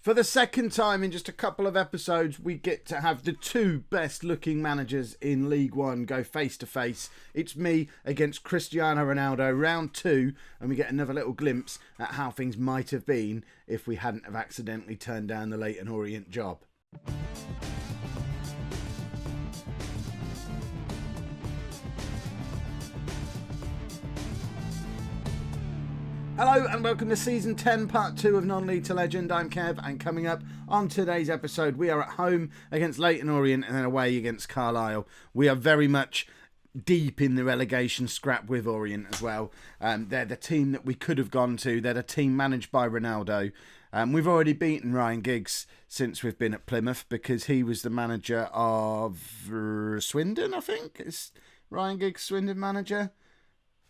For the second time in just a couple of episodes, we get to have the two best looking managers in League One go face to face. It's me against Cristiano Ronaldo, round two, and we get another little glimpse at how things might have been if we hadn't have accidentally turned down the Leyton Orient job. Hello and welcome to Season 10, Part 2 of Non-League to Legend. I'm Kev, and coming up on today's episode, we are at home against Leyton Orient and then away against Carlisle. We are very much deep in the relegation scrap with Orient as well. They're the team that we could have gone to. They're the team managed by Ronaldo. We've already beaten Ryan Giggs since we've been at Plymouth because he was the manager of Swindon, I think. Is Ryan Giggs Swindon manager?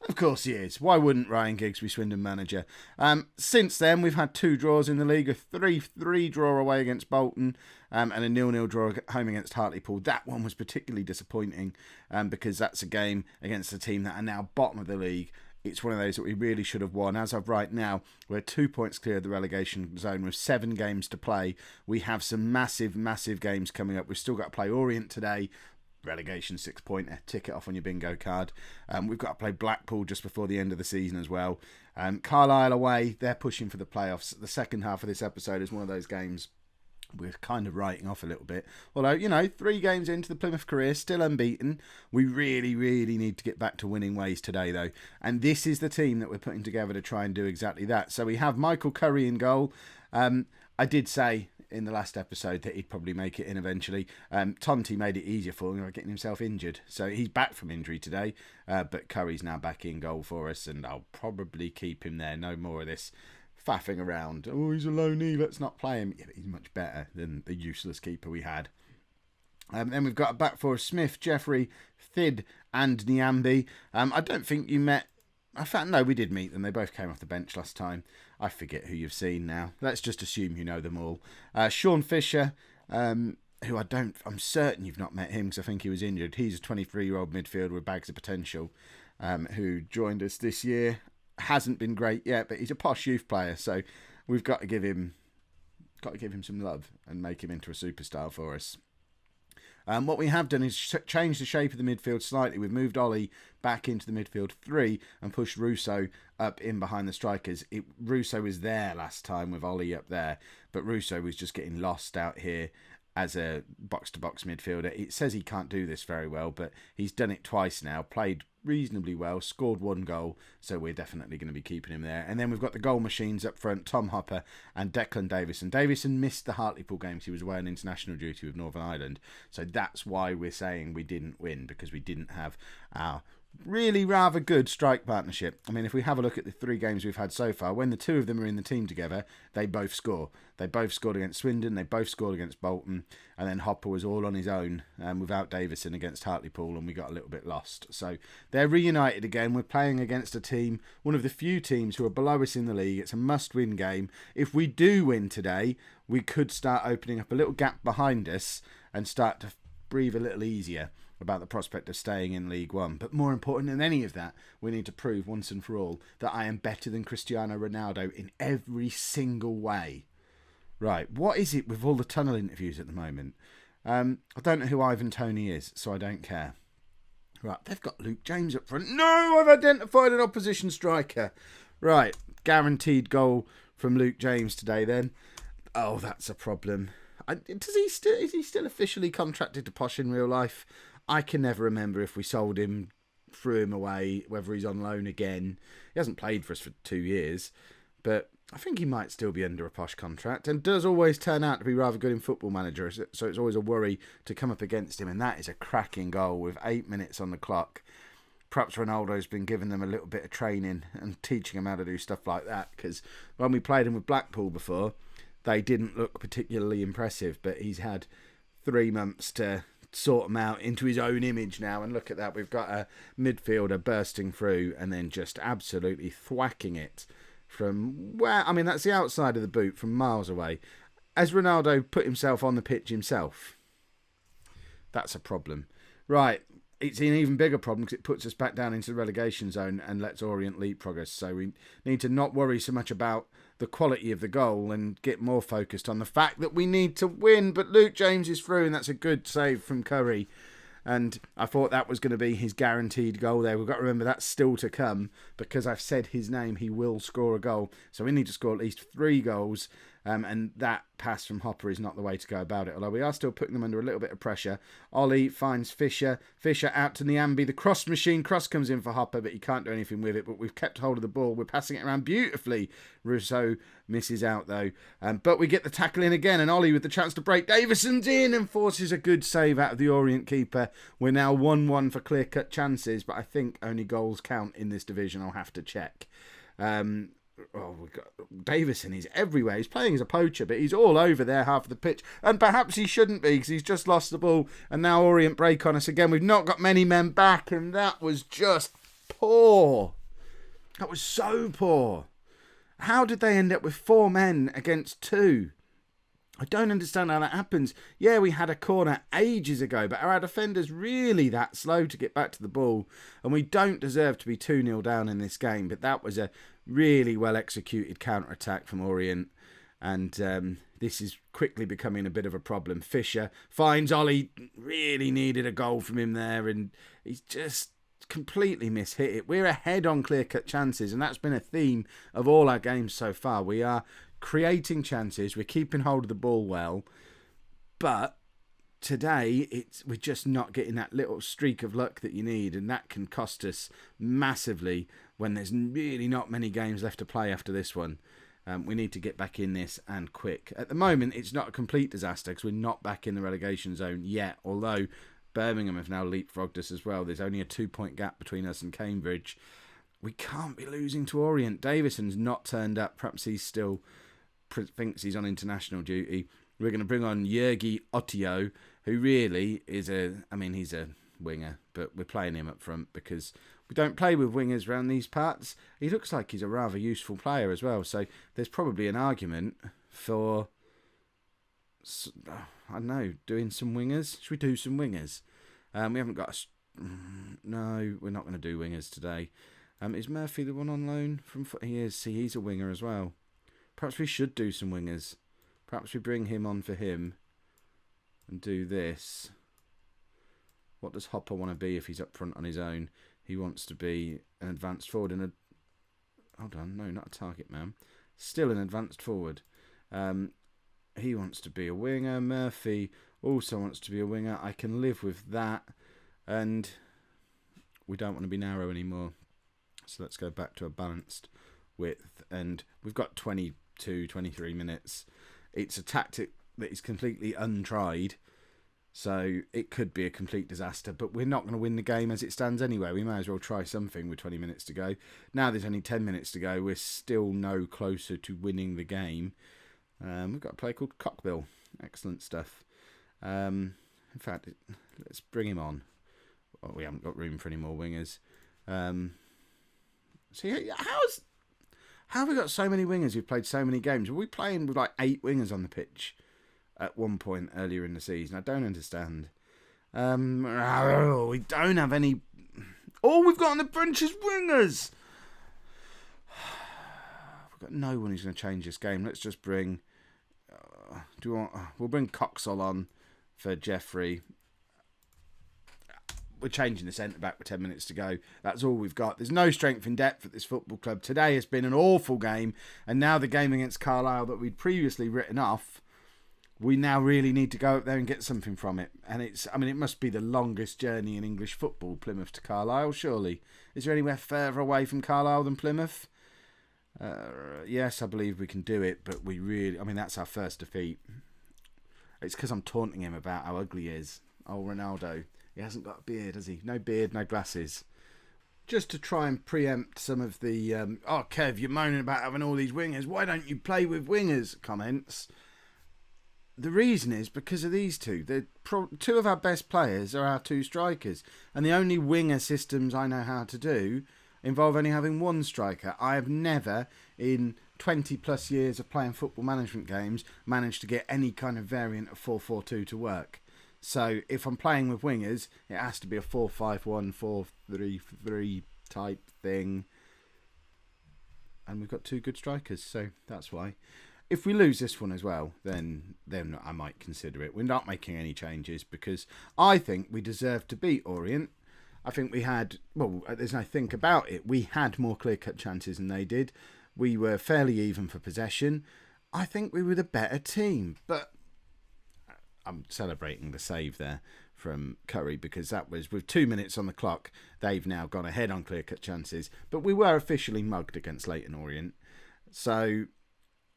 Of course he is. Why wouldn't Ryan Giggs be Swindon manager? Since then, we've had two draws in the league, a 3-3 draw away against Bolton and a 0-0 draw at home against Hartlepool. That one was particularly disappointing because that's a game against a team that are now bottom of the league. It's one of those that we really should have won. As of right now, we're 2 points clear of the relegation zone with 7 games to play. We have some massive, massive games coming up. We've still got to play Orient today. Relegation 6-pointer, tick it off on your bingo card. We've got to play Blackpool just before the end of the season as well. Carlisle away, they're pushing for the playoffs. The second half of this episode is one of those games we're kind of writing off a little bit. Although, 3 games into the Plymouth career, still unbeaten. We really, really need to get back to winning ways today, though. And this is the team that we're putting together to try and do exactly that. So we have Michael Curry in goal. I did say in the last episode that he'd probably make it in eventually. Tonti made it easier for him by getting himself injured. So he's back from injury today, but Curry's now back in goal for us, and I'll probably keep him there. No more of this faffing around. Oh, he's a loanee, let's not play him. Yeah, but he's much better than the useless keeper we had. Then we've got a back four of Smith, Jeffrey, Thid and Niambi. I don't think you met... No, we did meet them. They both came off the bench last time. I forget who you've seen now. Let's just assume you know them all. Sean Fisher, who I'm certain you've not met him because I think he was injured. He's a 23-year-old midfielder with bags of potential who joined us this year. Hasn't been great yet, but he's a posh youth player, so we've got to give him some love and make him into a superstar for us. What we have done is change the shape of the midfield slightly. We've moved Ollie back into the midfield 3 and pushed Russo up in behind the strikers. Russo was there last time with Ollie up there, but Russo was just getting lost out here as a box-to-box midfielder. It says he can't do this very well, but he's done it twice now, played reasonably well, scored 1 goal, so we're definitely going to be keeping him there. And then we've got the goal machines up front, Tom Hopper and Declan Davison. Davison missed the Hartlepool games. He was away on international duty with Northern Ireland, so that's why we're saying we didn't win, because we didn't have our really rather good strike partnership. I mean, if we have a look at the 3 games we've had so far, when the 2 of them are in the team together, they both score. They both scored against Swindon, they both scored against Bolton, and then Hopper was all on his own without Davison against Hartlepool, and we got a little bit lost. So they're reunited again. We're playing against a team, one of the few teams who are below us in the league. It's a must-win game. If we do win today, we could start opening up a little gap behind us and start to breathe a little easier about the prospect of staying in League One. But more important than any of that, we need to prove once and for all that I am better than Cristiano Ronaldo in every single way. Right, what is it with all the tunnel interviews at the moment? I don't know who Ivan Toney is, so I don't care. Right, they've got Luke James up front. No, I've identified an opposition striker. Right, guaranteed goal from Luke James today then. Oh, that's a problem. Is he still officially contracted to Posh in real life? I can never remember if we sold him, threw him away, whether he's on loan again. He hasn't played for us for 2 years, but I think he might still be under a Posh contract and does always turn out to be rather good in Football Manager, so it's always a worry to come up against him, and that is a cracking goal with 8 minutes on the clock. Perhaps Ronaldo's been giving them a little bit of training and teaching them how to do stuff like that, because when we played him with Blackpool before, they didn't look particularly impressive, but he's had 3 months to sort him out into his own image now, and look at that, we've got a midfielder bursting through and then just absolutely thwacking it from where, I mean, that's the outside of the boot from miles away. Has Ronaldo put himself on the pitch himself? That's a problem. Right, it's an even bigger problem because it puts us back down into the relegation zone and lets Orient leapfrog us. So we need to not worry so much about the quality of the goal and get more focused on the fact that we need to win. But Luke James is through, and that's a good save from Curry. And I thought that was going to be his guaranteed goal there. We've got to remember that's still to come, because I've said his name, he will score a goal. So we need to score at least 3 goals. And that pass from Hopper is not the way to go about it. Although we are still putting them under a little bit of pressure. Ollie finds Fisher. Fisher out to Niambi. The cross machine. Cross comes in for Hopper, but he can't do anything with it. But we've kept hold of the ball. We're passing it around beautifully. Rousseau misses out though. But we get the tackle in again. And Ollie with the chance to break. Davison's in and forces a good save out of the Orient keeper. We're now 1-1 for clear-cut chances. But I think only goals count in this division. I'll have to check. We've got Davison. He's everywhere. He's playing as a poacher, but he's all over there half of the pitch. And perhaps he shouldn't be, because he's just lost the ball. And now Orient break on us again. We've not got many men back, and that was just poor. That was so poor. How did they end up with 4 men against 2? I don't understand how that happens. Yeah, we had a corner ages ago, but are our defenders really that slow to get back to the ball? And we don't deserve to be 2-0 down in this game, but that was a really well executed counter-attack from Orient. And this is quickly becoming a bit of a problem. Fisher finds Ollie. Really needed a goal from him there, and he's just completely mishit it. We're ahead on clear-cut chances, and that's been a theme of all our games so far. We are creating chances, we're keeping hold of the ball well, but today we're just not getting that little streak of luck that you need, and that can cost us massively when there's really not many games left to play after this one. We need to get back in this, and quick. At the moment, it's not a complete disaster because we're not back in the relegation zone yet, although Birmingham have now leapfrogged us as well. There's only a 2-point gap between us and Cambridge. We can't be losing to Orient. Davison's not turned up. Perhaps he's still thinks he's on international duty. We're going to bring on Yergi Otio, who really is he's a winger, but we're playing him up front because we don't play with wingers around these parts. He looks like he's a rather useful player as well, so there's probably an argument for, I don't know, doing some wingers. Should we do some wingers? We haven't got no, we're not going to do wingers today. Is Murphy the one on loan from? He is. See, he's a winger as well. Perhaps we should do some wingers. Perhaps we bring him on for him and do this. What does Hopper want to be if he's up front on his own? He wants to be an advanced forward and a... Hold on, no, not a target man. Still an advanced forward. He wants to be a winger. Murphy also wants to be a winger. I can live with that. And we don't want to be narrow anymore. So let's go back to a balanced width. And we've got 22, 23 minutes. It's a tactic that is completely untried. So it could be a complete disaster. But we're not going to win the game as it stands anyway. We may as well try something with 20 minutes to go. Now there's only 10 minutes to go. We're still no closer to winning the game. We've got a player called Cockbill. Excellent stuff. In fact, let's bring him on. Oh, we haven't got room for any more wingers. So how have we got so many wingers who've played so many games? Were we playing with like 8 wingers on the pitch at one point earlier in the season? I don't understand. We don't have any... All we've got on the bench is wingers! We've got no one who's going to change this game. Let's just bring... we'll bring Coxall on for Jeffrey. We're changing the centre-back with 10 minutes to go. That's all we've got. There's no strength in depth at this football club. Today has been an awful game. And now the game against Carlisle that we'd previously written off, we now really need to go up there and get something from it. And it must be the longest journey in English football, Plymouth to Carlisle, surely. Is there anywhere further away from Carlisle than Plymouth? Yes, I believe we can do it, but we really... that's our first defeat. It's because I'm taunting him about how ugly he is. Oh, Ronaldo. He hasn't got a beard, has he? No beard, no glasses. Just to try and preempt some of the, Kev, you're moaning about having all these wingers. Why don't you play with wingers? Comments. The reason is because of these two. Two of our best players are our 2 strikers. And the only winger systems I know how to do involve only having 1 striker. I have never, in 20 plus years of playing football management games, managed to get any kind of variant of 4-4-2 to work. So if I'm playing with wingers, it has to be a 4-5-1, 4-3-3 type thing. and we've got two good strikers, so that's why. If we lose this one as well, then I might consider it. We're not making any changes because I think we deserve to beat Orient. I think we had, well, there's no think about it. We had more clear-cut chances than they did. We were fairly even for possession. I think we were the better team, but I'm celebrating the save there from Curry because that was with 2 minutes on the clock. They've now gone ahead on clear-cut chances, but we were officially mugged against Leyton Orient. So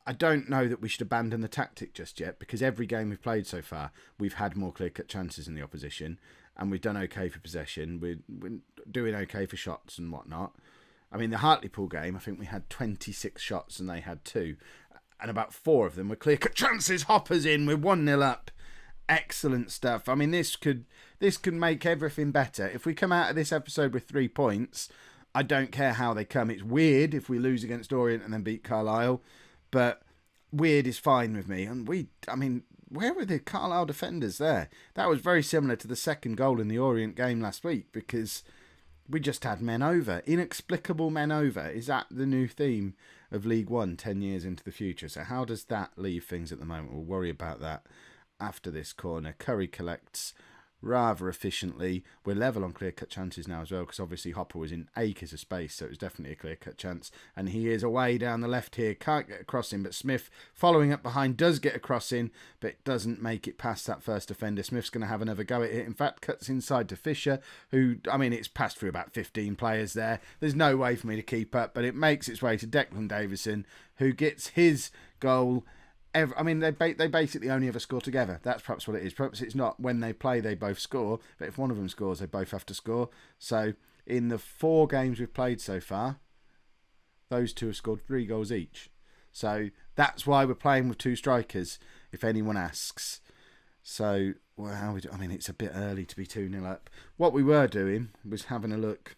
I don't know that we should abandon the tactic just yet because every game we've played so far, we've had more clear-cut chances than the opposition and we've done okay for possession. We're doing okay for shots and whatnot. I mean, the Hartlepool game, I think we had 26 shots and they had 2. And about 4 of them were clear-cut chances. Hopper's in, we're 1-0 up. Excellent stuff. I mean, this could make everything better. If we come out of this episode with 3 points, I don't care how they come. It's weird if we lose against Orient and then beat Carlisle. But weird is fine with me. And where were the Carlisle defenders there? That was very similar to the second goal in the Orient game last week because we just had men over. Inexplicable men over. Is that the new theme of League One 10 years into the future? So how does that leave things at the moment? We'll worry about that after this corner. Curry collects rather efficiently. We're level on clear-cut chances now as well because obviously Hopper was in acres of space, so it was definitely a clear-cut chance. And he is away down the left here. Can't get across him, but Smith following up behind does get across in, but doesn't make it past that first defender. Smith's going to have another go at it. In fact, cuts inside to Fisher, who, it's passed through about 15 players there. There's no way for me to keep up, but it makes its way to Declan Davison, who gets his goal. They basically only ever score together. That's perhaps what it is. Perhaps it's not when they play they both score, but if one of them scores, they both have to score. So in the 4 games we've played so far, those two have scored 3 goals each. So that's why we're playing with 2 strikers, if anyone asks. So, it's a bit early to be 2-0 up. What we were doing was having a look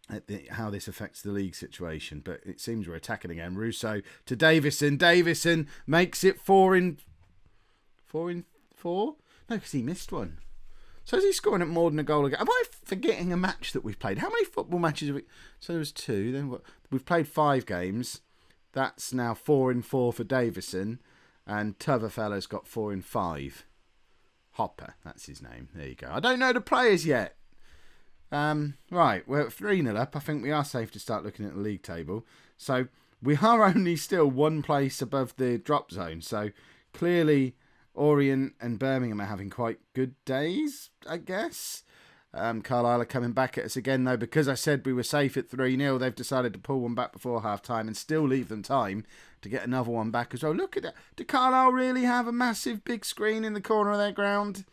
at how this affects the league situation, but it seems we're attacking again. Russo to Davison. Davison makes it 4 in 4. No, because he missed one. So is he scoring at more than a goal again? Am I forgetting a match that we've played? How many football matches have we? So there was 2. Then what? We've played 5 games. That's now 4 in 4 for Davison, and t'other fella's got 4 in 5. Hopper, that's his name. There you go. I don't know the players yet. Right, we're 3-0 up. I think we are safe to start looking at the league table. So we are only still 1 place above the drop zone. So clearly Orient and Birmingham are having quite good days, I guess. Carlisle are coming back at us again, though, because I said we were safe at 3-0. They've decided to pull one back before half-time and still leave them time to get another one back as well. Look at that. Do Carlisle really have a massive big screen in the corner of their ground?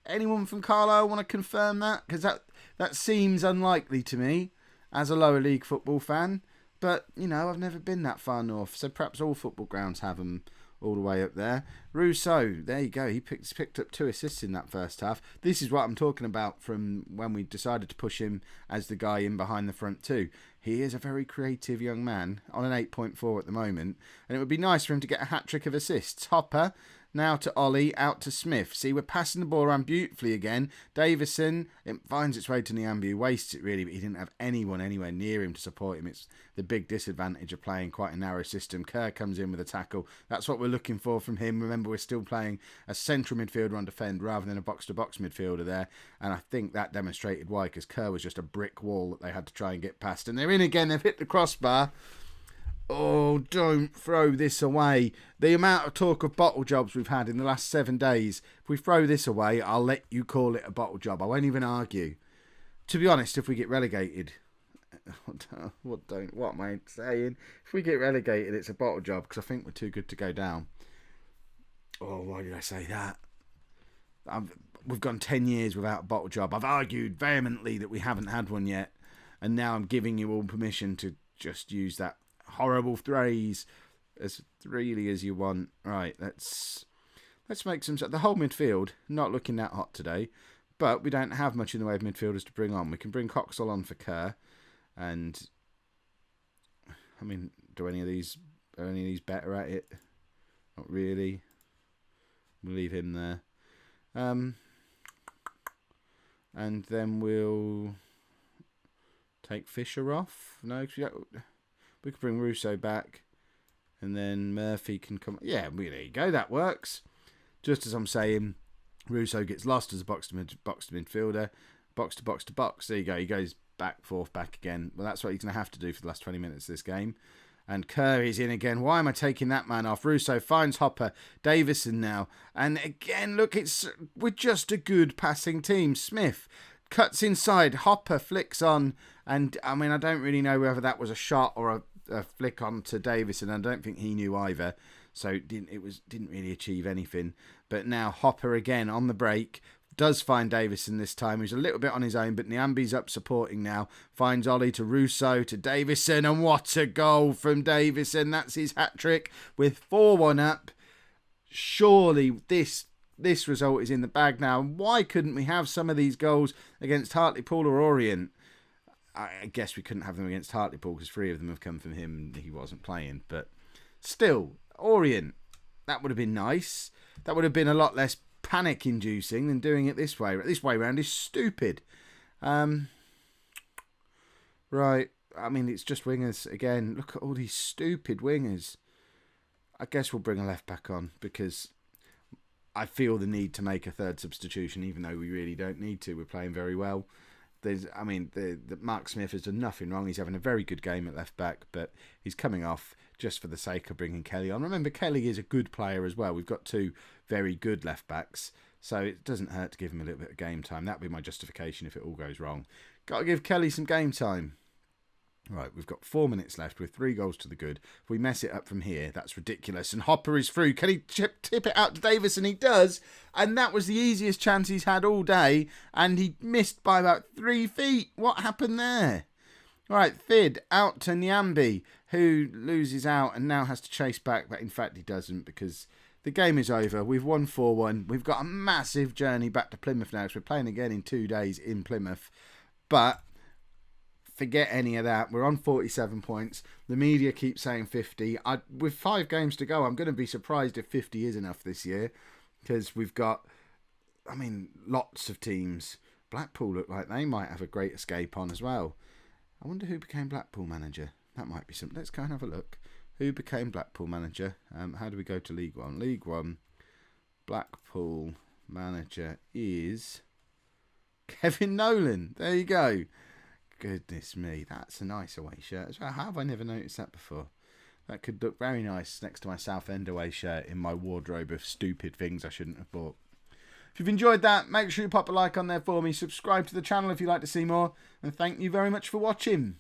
Anyone from Carlisle want to confirm that? Because that seems unlikely to me as a lower league football fan. But, I've never been that far north, so perhaps all football grounds have them all the way up there. Rousseau, there you go. He picked up 2 assists in that first half. This is what I'm talking about from when we decided to push him as the guy in behind the front 2. He is a very creative young man on an 8.4 at the moment, and it would be nice for him to get a hat-trick of assists. Hopper, now to Ollie, out to Smith. See, we're passing the ball around beautifully again. Davison, it finds its way to Nyambu, wastes it really, but he didn't have anyone anywhere near him to support him. It's the big disadvantage of playing quite a narrow system. Kerr comes in with a tackle. That's what we're looking for from him. Remember, we're still playing a central midfielder on defend rather than a box-to-box midfielder there, and I think that demonstrated why, because Kerr was just a brick wall that they had to try and get past. And they're in again. They've hit the crossbar. Oh, don't throw this away. The amount of talk of bottle jobs we've had in the last 7 days, if we throw this away, I'll let you call it a bottle job. I won't even argue. To be honest, if we get relegated... What am I saying? If we get relegated, it's a bottle job, because I think we're too good to go down. Oh, why did I say that? We've gone 10 years without a bottle job. I've argued vehemently that we haven't had one yet, and now I'm giving you all permission to just use that horrible phrase as freely as you want. Right, let's make some... The whole midfield, not looking that hot today, but we don't have much in the way of midfielders to bring on. We can bring Coxall on for Kerr, and are any of these better at it? Not really. We'll leave him there. And then we'll take Fisher off. No, We could bring Russo back. And then Murphy can come. Yeah, there you go. That works. Just as I'm saying, Russo gets lost as a box to midfielder. Box to box to box. There you go. He goes back, forth, back again. Well, that's what he's going to have to do for the last 20 minutes of this game. And Curry's in again. Why am I taking that man off? Russo finds Hopper. Davison now. And again, look, we're just a good passing team. Smith cuts inside. Hopper flicks on. And, I mean, I don't really know whether that was a shot or a flick on to Davison. I don't think he knew either. So it didn't really achieve anything. But now Hopper again on the break. Does find Davison this time, who's a little bit on his own, but Nyambi's up supporting now. Finds Ollie to Russo to Davison, and what a goal from Davison. That's his hat-trick with 4-1 up. Surely this result is in the bag now. Why couldn't we have some of these goals against Hartlepool or Orient? I guess we couldn't have them against Hartlepool because 3 of them have come from him and he wasn't playing. But still, Orient, that would have been nice. That would have been a lot less panic-inducing than doing it this way. This way round is stupid. Right. I mean, it's just wingers again. Look at all these stupid wingers. I guess we'll bring a left-back on because I feel the need to make a third substitution, even though we really don't need to. We're playing very well. The Mark Smith has done nothing wrong. He's having a very good game at left back, but he's coming off just for the sake of bringing Kelly on. Remember, Kelly is a good player as well. We've got 2 very good left backs, so it doesn't hurt to give him a little bit of game time. That'd be my justification if it all goes wrong. Got to give Kelly some game time. Right, we've got 4 minutes left with 3 goals to the good. If we mess it up from here, that's ridiculous. And Hopper is through. Can he tip it out to Davis? And he does. And that was the easiest chance he's had all day. And he missed by about 3 feet. What happened there? All right, Fid out to Nyambi, who loses out and now has to chase back. But in fact, he doesn't because the game is over. We've won 4-1. We've got a massive journey back to Plymouth now because we're playing again in 2 days in Plymouth. But forget any of that. We're on 47 points. The media keeps saying 50. With 5 games to go, I'm going to be surprised if 50 is enough this year because we've got, I mean, lots of teams. Blackpool look like they might have a great escape on as well. I wonder who became Blackpool manager. That might be something. Let's go and have a look. Who became Blackpool manager? How do we go to League One? League One, Blackpool manager is Kevin Nolan. There you go. Goodness me, that's a nice away shirt as well. How have I never noticed that before? That could look very nice next to my Southend away shirt in my wardrobe of stupid things I shouldn't have bought. If you've enjoyed that, make sure you pop a like on there for me. Subscribe to the channel if you'd like to see more. And thank you very much for watching.